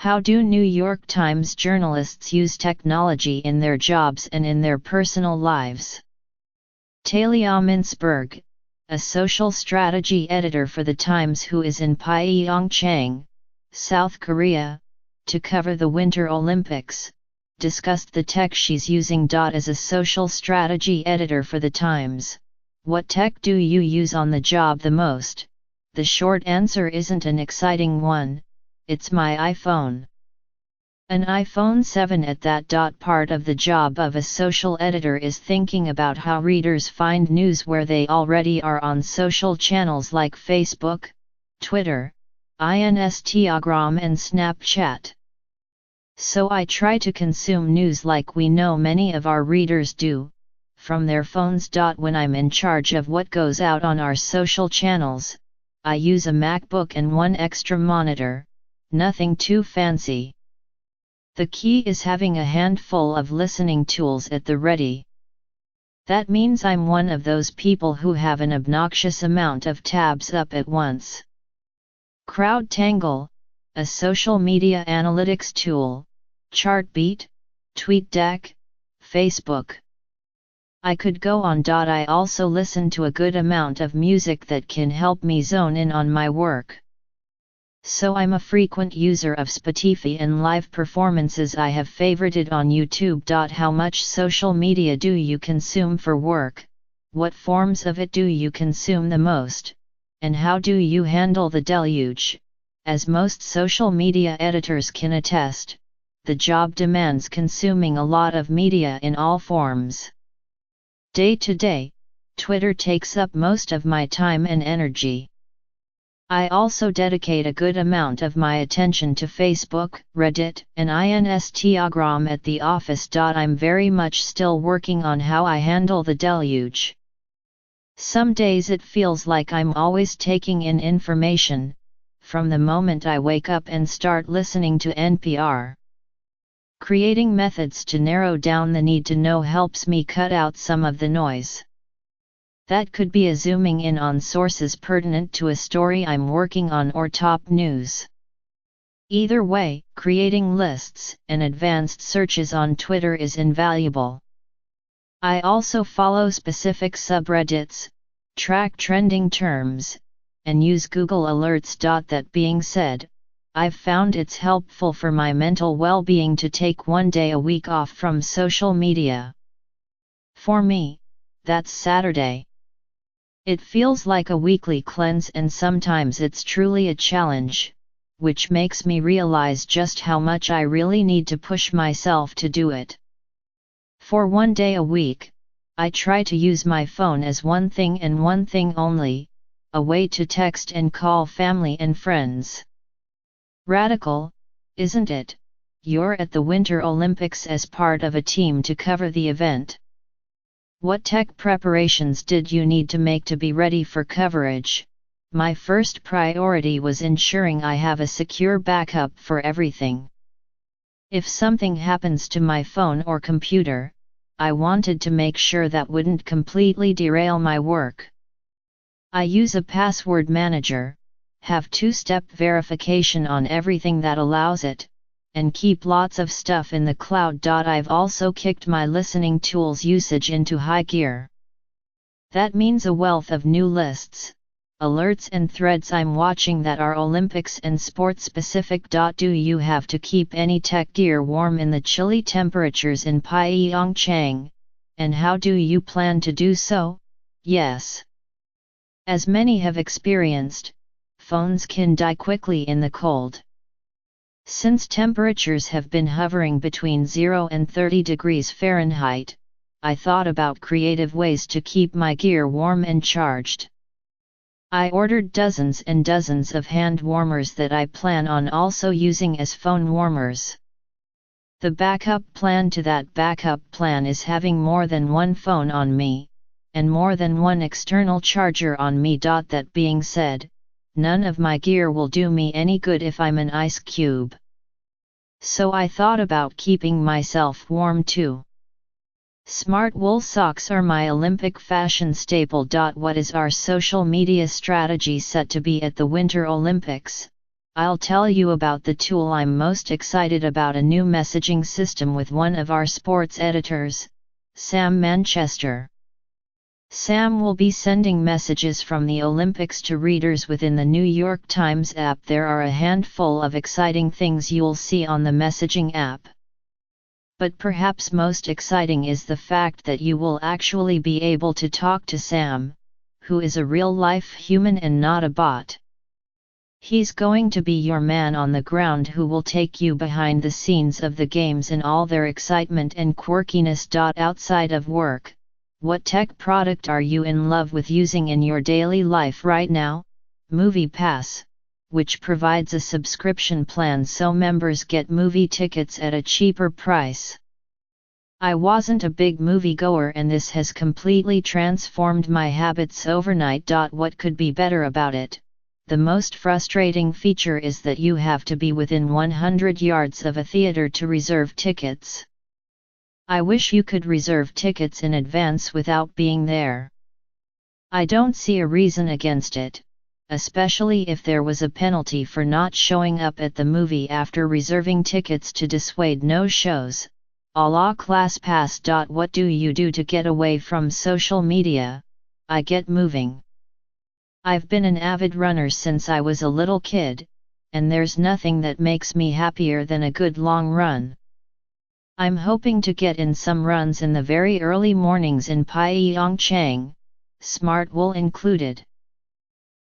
How do New York Times journalists use technology in their jobs and in their personal lives? Talia Minsberg, a social strategy editor for The Times who is in Pyeongchang, South Korea, to cover the Winter Olympics, discussed the tech she's using. As a social strategy editor for The Times, what tech do you use on the job the most? The short answer isn't an exciting one: it's my iPhone. An iPhone 7 at that. Part of the job of a social editor is thinking about how readers find news where they already are on social channels like Facebook, Twitter, Instagram and Snapchat. So I try to consume news like we know many of our readers do, from their phones. When I'm in charge of what goes out on our social channels, I use a MacBook and one extra monitor, nothing too fancy. The key is having a handful of listening tools at the ready. That means I'm one of those people who have an obnoxious amount of tabs up at once. CrowdTangle, a social media analytics tool, Chartbeat, TweetDeck, Facebook. I could go on. I also listen to a good amount of music that can help me zone in on my work. So I'm a frequent user of Spotify and live performances I have favorited on YouTube. How much social media do you consume for work? What forms of it do you consume the most? And how do you handle the deluge? As most social media editors can attest, the job demands consuming a lot of media in all forms. Day to day, Twitter takes up most of my time and energy. I also dedicate a good amount of my attention to Facebook, Reddit, and Instagram at the office. I'm very much still working on how I handle the deluge. Some days it feels like I'm always taking in information, from the moment I wake up and start listening to NPR. Creating methods to narrow down the need to know helps me cut out some of the noise. That could be a zooming in on sources pertinent to a story I'm working on or top news. Either way, creating lists and advanced searches on Twitter is invaluable. I also follow specific subreddits, track trending terms, and use Google Alerts. That being said, I've found it's helpful for my mental well-being to take one day a week off from social media. For me, that's Saturday. It feels like a weekly cleanse, and sometimes it's truly a challenge, which makes me realize just how much I really need to push myself to do it. For one day a week, I try to use my phone as one thing and one thing only, a way to text and call family and friends. Radical, isn't it? You're at the Winter Olympics as part of a team to cover the event. What tech preparations did you need to make to be ready for coverage? My first priority was ensuring I have a secure backup for everything. If something happens to my phone or computer, I wanted to make sure that wouldn't completely derail my work. I use a password manager, have two-step verification on everything that allows it, and keep lots of stuff in the cloud. I've also kicked my listening tools usage into high gear. That means a wealth of new lists, alerts and threads I'm watching that are Olympics and sports specific. Do you have to keep any tech gear warm in the chilly temperatures in Pyeongchang? And how do you plan to do so? Yes. As many have experienced, phones can die quickly in the cold. Since temperatures have been hovering between 0 and 30 degrees Fahrenheit, I thought about creative ways to keep my gear warm and charged. I ordered dozens and dozens of hand warmers that I plan on also using as phone warmers. The backup plan to that backup plan is having more than one phone on me, and more than one external charger on me. That being said, none of my gear will do me any good if I'm an ice cube. So I thought about keeping myself warm too. Smart wool socks are my Olympic fashion staple. What is our social media strategy set to be at the Winter Olympics? I'll tell you about the tool I'm most excited about, a new messaging system with one of our sports editors, Sam Manchester. Sam will be sending messages from the Olympics to readers within the New York Times app. There are a handful of exciting things you'll see on the messaging app. But perhaps most exciting is the fact that you will actually be able to talk to Sam, who is a real-life human and not a bot. He's going to be your man on the ground who will take you behind the scenes of the games in all their excitement and quirkiness. Outside of work, what tech product are you in love with using in your daily life right now? MoviePass, which provides a subscription plan so members get movie tickets at a cheaper price. I wasn't a big moviegoer and this has completely transformed my habits overnight. What could be better about it? The most frustrating feature is that you have to be within 100 yards of a theater to reserve tickets. I wish you could reserve tickets in advance without being there. I don't see a reason against it, especially if there was a penalty for not showing up at the movie after reserving tickets to dissuade no-shows, a la ClassPass. What do you do to get away from social media? I get moving. I've been an avid runner since I was a little kid, and there's nothing that makes me happier than a good long run. I'm hoping to get in some runs in the very early mornings in Pyeongchang, Smart Wool included.